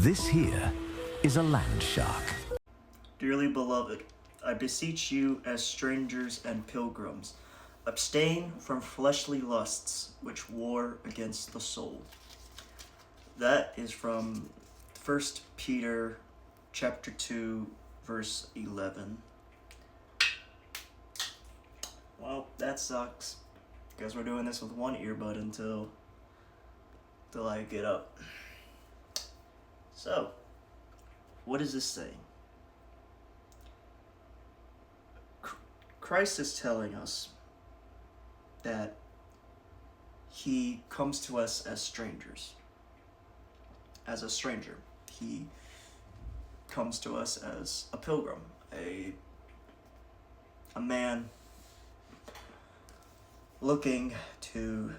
This here is a land shark. Dearly beloved, I beseech you as strangers and pilgrims, abstain from fleshly lusts which war against the soul. That is from 1 Peter chapter 2, verse 11. Well, that sucks. Guess we're doing this with one earbud until I get up. So, what is this saying? Christ is telling us that he comes to us as strangers. As a stranger. He comes to us as a pilgrim, a man looking to,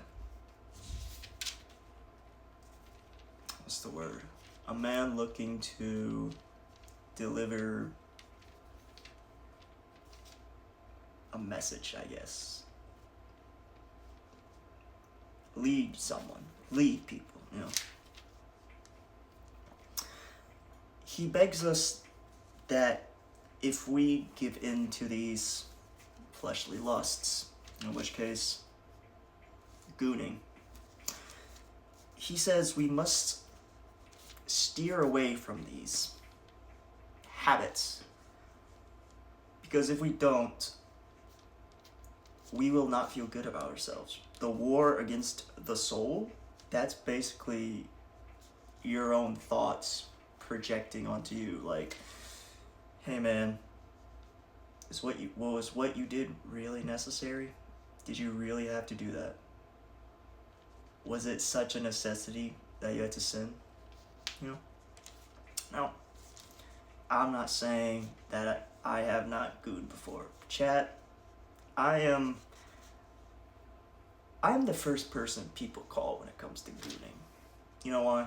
what's the word? A man looking to deliver a message, I guess. Lead someone, lead people, you know. He begs us that if we give in to these fleshly lusts, in which case, gooning, he says we must steer away from these habits. Because if we don't, we will not feel good about ourselves. The war against the soul, that's basically your own thoughts projecting onto you. Like, hey man, was what you did really necessary? Did you really have to do that? Was it such a necessity that you had to sin? You know? Now, I'm not saying that I have not gooned before. Chat, I am the first person people call when it comes to gooning. You know why?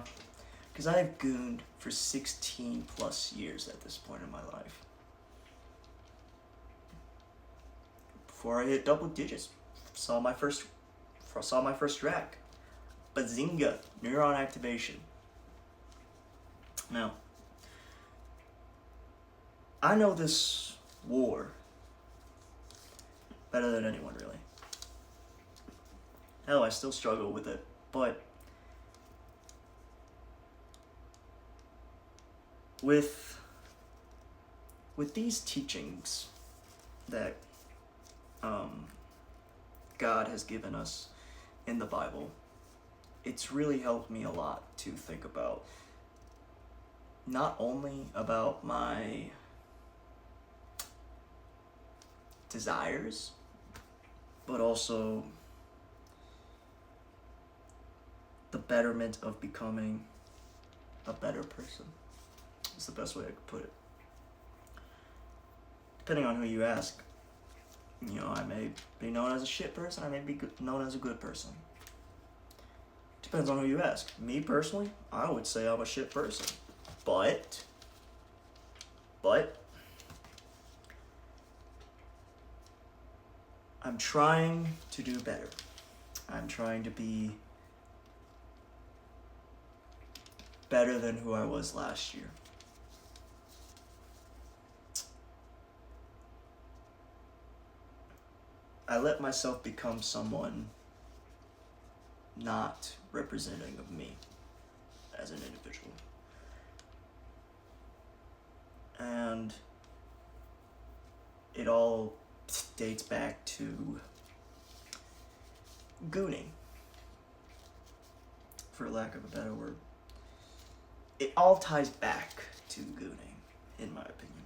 Because I've gooned for 16 plus years at this point in my life. Before I hit double digits, saw my first rack. Bazinga, neuron activation. Now, I know this war better than anyone, really. Hell, I still struggle with it, but with these teachings that God has given us in the Bible, it's really helped me a lot to think about not only about my desires, but also the betterment of becoming a better person. It's the best way I could put it. Depending on who you ask, you know, I may be known as a shit person, I may be known as a good person. Depends on who you ask. Me personally, I would say I'm a shit person. But I'm trying to do better. I'm trying to be better than who I was last year. I let myself become someone not representing of me as an individual. And it all dates back to gooning, for lack of a better word. It all ties back to gooning, in my opinion.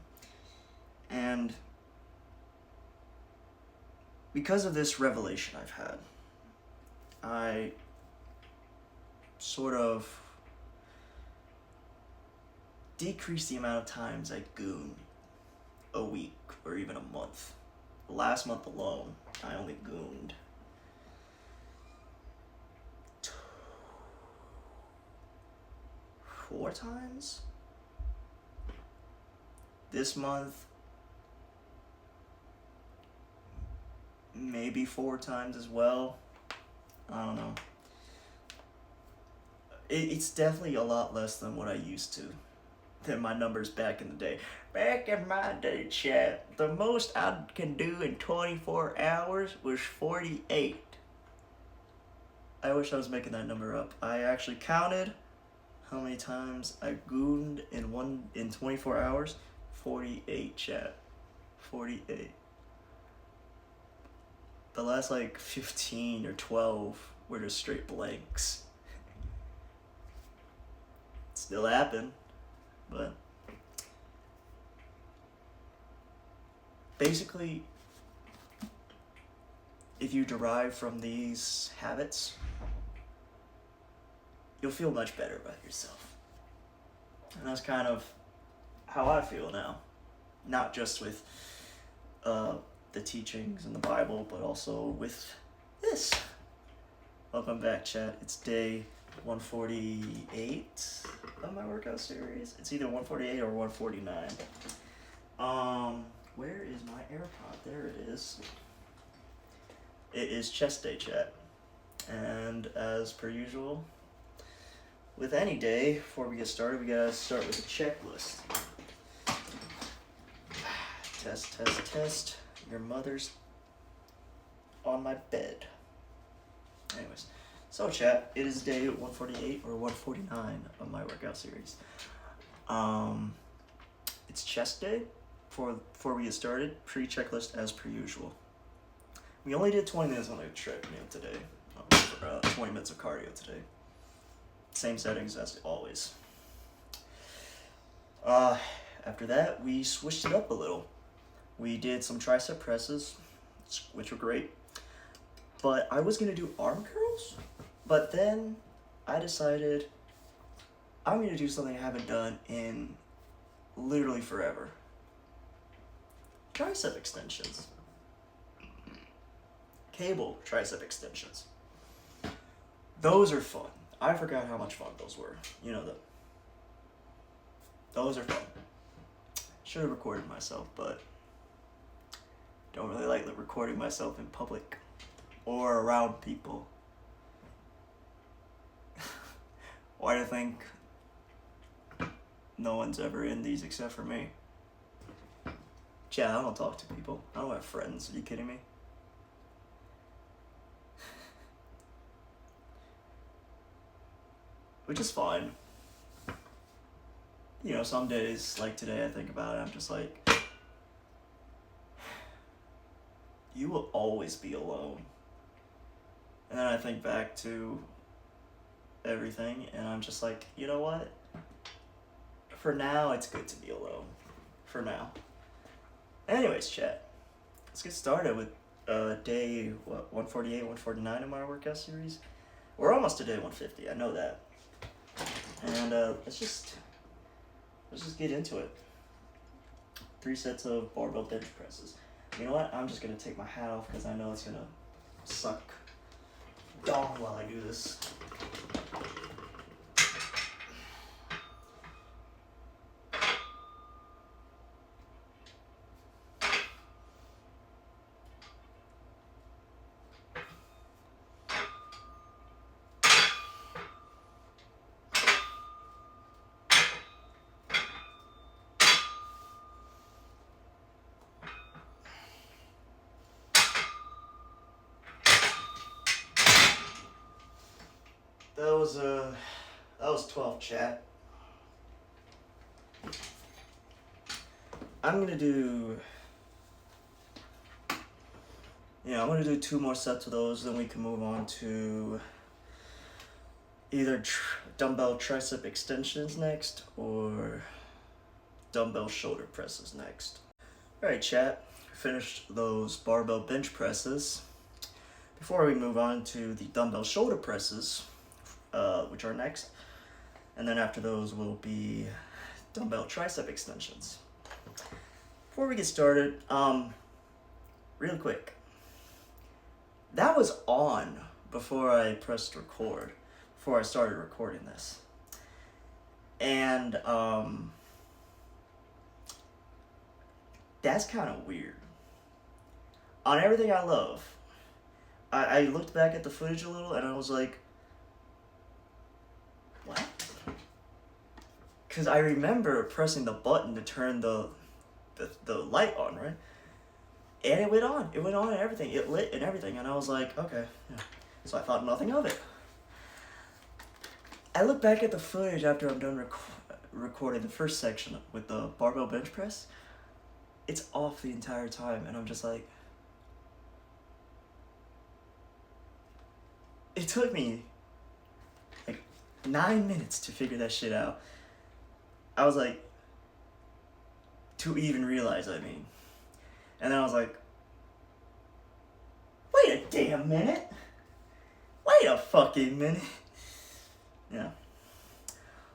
And because of this revelation I've had, I sort of decrease the amount of times I goon a week or even a month. Last month alone, I only gooned 4 times. This month, maybe 4 times as well. I don't know. it's definitely a lot less than what I used to, than my numbers back in the day. Back in my day, chat, the most I can do in 24 hours was 48. I wish I was making that number up. I actually counted how many times I gooned in 24 hours. 48, chat. 48. The last like 15 or 12 were just straight blanks. Still happen, but basically, if you derive from these habits, you'll feel much better about yourself. And that's kind of how I feel now. Not just with the teachings in the Bible, but also with this. Welcome back, chat. It's day 148 of my workout series. It's either 148 or 149. Where is my AirPod? There it is. It is chest day, chat. And as per usual, with any day, before we get started, we gotta start with a checklist. Test, test, test. Your mother's on my bed. Anyways, so chat, it is day 148 or 149 of my workout series. It's chest day. Before we get started, pre-checklist as per usual. We only did 20 minutes on the treadmill today. 20 minutes of cardio today. Same settings as always. After that, we switched it up a little. We did some tricep presses, which were great. But I was going to do arm curls. But then I decided I'm going to do something I haven't done in literally forever. Tricep extensions. Cable tricep extensions. Those are fun. I forgot how much fun those were. You know, those are fun. Should have recorded myself, but don't really like recording myself in public or around people. Why do you think no one's ever in these except for me? Chat, I don't talk to people. I don't have friends. Are you kidding me? Which is fine. You know, some days, like today, I think about it, I'm just like, you will always be alone. And then I think back to everything, and I'm just like, you know what? For now, it's good to be alone. For now. Anyways, chat. Let's get started with day, 148, 149 of my workout series. We're almost to day 150, I know that. And let's just get into it. 3 sets of barbell bench presses. You know what? I'm just gonna take my hat off because I know it's gonna suck dong while I do this. That was 12, chat. I'm gonna do 2 more sets of those, then we can move on to either dumbbell tricep extensions next or dumbbell shoulder presses next. Alright, chat, finished those barbell bench presses. Before we move on to the dumbbell shoulder presses, which are next, and then after those will be dumbbell tricep extensions. Before we get started, really quick, that was on before I pressed record, before I started recording this, and that's kind of weird. On everything I love, I looked back at the footage a little and I was like, Cause I remember pressing the button to turn the light on, right? And it went on. It went on and everything. It lit and everything. And I was like, okay. Yeah. So I thought nothing of it. I look back at the footage after I'm done recording the first section with the barbell bench press. It's off the entire time. And I'm just like... It took me like 9 minutes to figure that shit out. I was like... To even realize, I mean. And then I was like... Wait a damn minute! Wait a fucking minute! Yeah.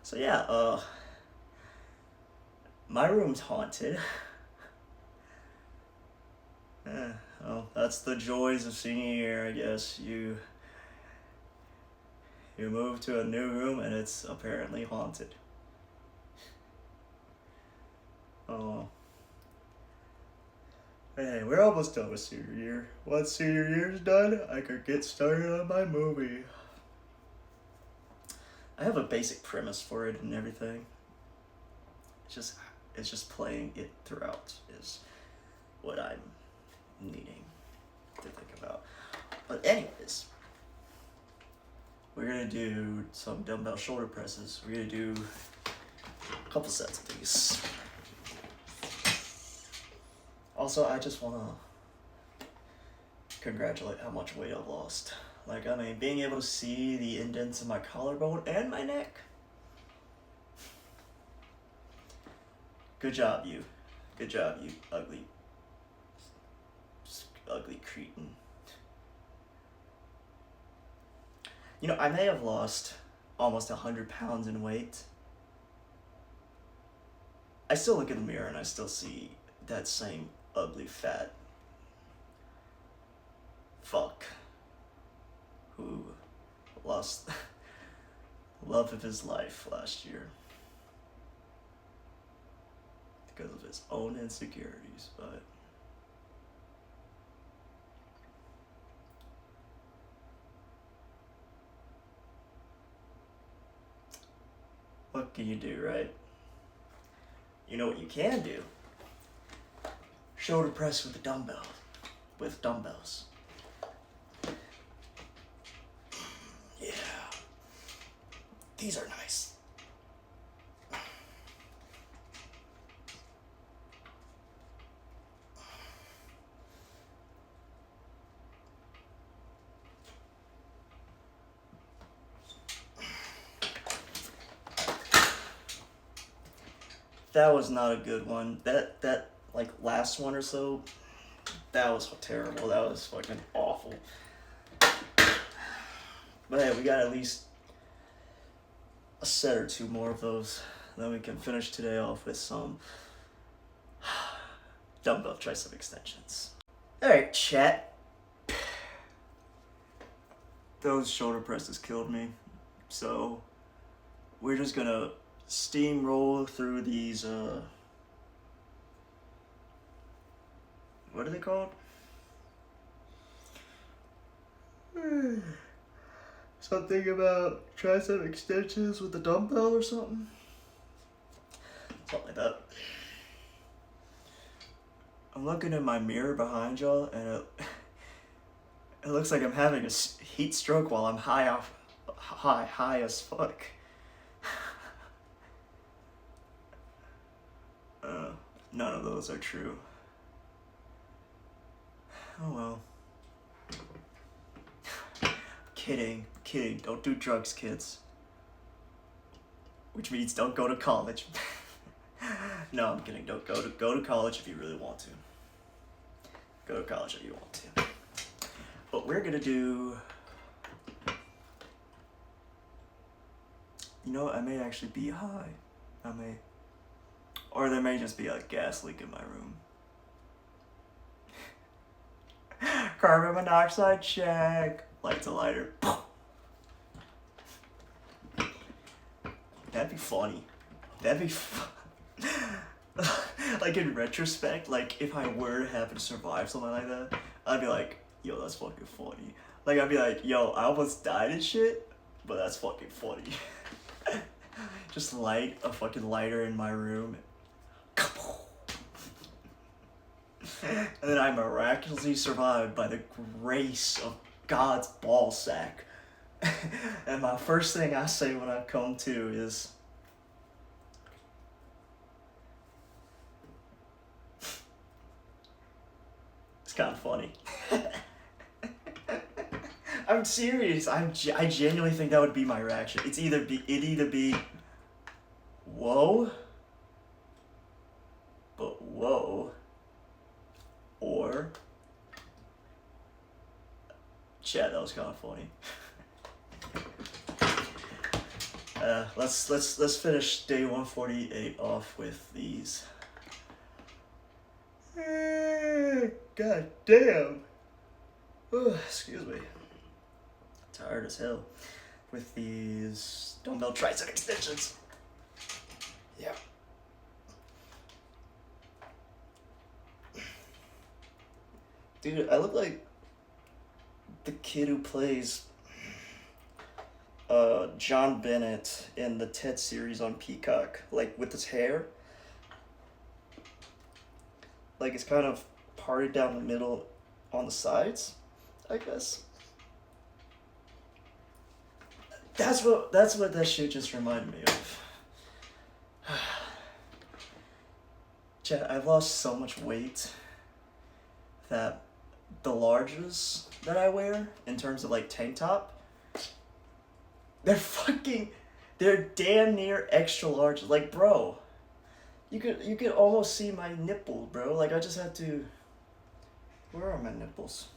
So yeah, my room's haunted. Yeah, well, that's the joys of senior year, I guess. You move to a new room and it's apparently haunted. Oh. Hey, we're almost done with senior year. Once senior year's done, I could get started on my movie. I have a basic premise for it and everything. It's just playing it throughout is what I'm needing to think about. But anyways, we're gonna do some dumbbell shoulder presses. We're gonna do a couple sets of these. Also, I just wanna congratulate how much weight I've lost. Like, I mean, being able to see the indents in my collarbone and my neck. Good job, you. Good job, you ugly cretin. You know, I may have lost almost 100 pounds in weight. I still look in the mirror and I still see that same ugly fat fuck who lost love of his life last year because of his own insecurities, but what can you do, right? You know what you can do? Shoulder press with dumbbells. Yeah. These are nice. That was not a good one. That like last one or so, that was terrible. That was fucking awful. But hey, we got at least a set or two more of those. Then we can finish today off with some dumbbell tricep extensions. Alright, chat. Those shoulder presses killed me. So we're just gonna steamroll through these what are they called? Something about tricep extensions with the dumbbell or something? Something like that. I'm looking in my mirror behind y'all and it looks like I'm having a heat stroke while I'm high as fuck. None of those are true. Oh well. Kidding. Don't do drugs, kids. Which means don't go to college. No, I'm kidding. Don't go to college if you really want to. Go to college if you want to. But we're gonna do... You know what? I may actually be high. Or there may just be a gas leak in my room. Carbon monoxide check. Lights a lighter. That'd be funny. Like in retrospect, like if I were to happen to survive something like that, I'd be like, yo, that's fucking funny. Like I'd be like, yo, I almost died and shit, but that's fucking funny. just light a fucking lighter in my room. And then I miraculously survived by the grace of God's ball sack. And my first thing I say when I come to is, it's kind of funny. I'm serious. I genuinely think that would be my reaction. It'd either be whoa, but whoa, or chat. That was kind of funny. Let's finish day 148 off with these. God damn. Excuse me. Tired as hell. With these dumbbell tricep extensions. Yeah. Dude, I look like the kid who plays John Bennett in the Ted series on Peacock, like with his hair. Like it's kind of parted down the middle on the sides, I guess. That's what that shit just reminded me of. Chat, I've lost so much weight that the larges that I wear in terms of like tank top, they're damn near extra large. Like, bro, you could almost see my nipple, bro. Like I just had to. Where are my nipples?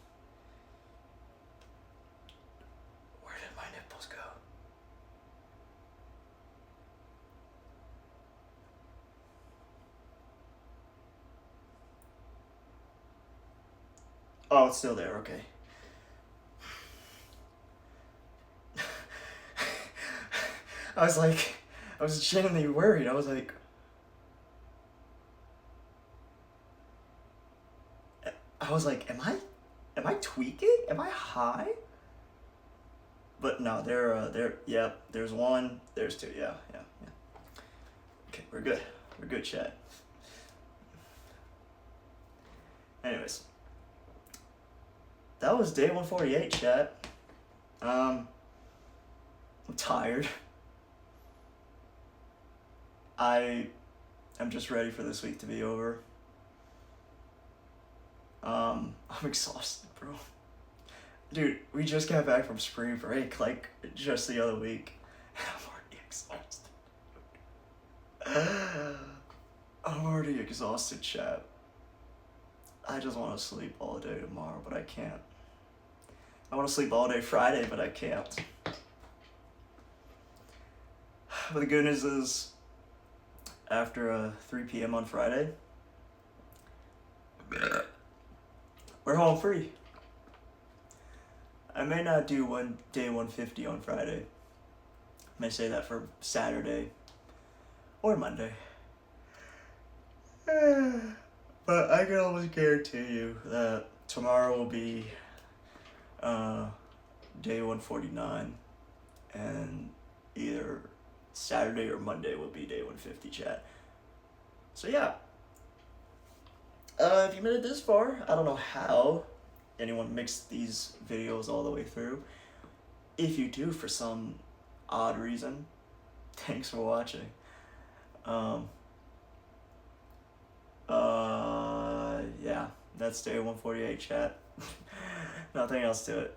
Where did my nipples go? Oh, it's still there. Okay. I was genuinely worried. I was like, am I tweaking? Am I high? But no, yep, there's one, there's two, yeah. Okay, we're good, chat. Anyways, that was day 148, chat. I'm tired. I'm just ready for this week to be over. I'm exhausted, bro. Dude, we just got back from spring break, like, just the other week. I'm already exhausted. I'm already exhausted, chat. I just want to sleep all day tomorrow, but I can't. I want to sleep all day Friday, but I can't. But the good news is, after 3 p.m. on Friday, we're home free. I may not do day 150 on Friday. I may say that for Saturday or Monday. But I can almost guarantee you that tomorrow will be day 149, and either Saturday or Monday will be day 150, chat. So yeah. If you made it this far, I don't know how anyone mixed these videos all the way through. If you do, for some odd reason, thanks for watching. Yeah, that's day 148, chat. Nothing else to it.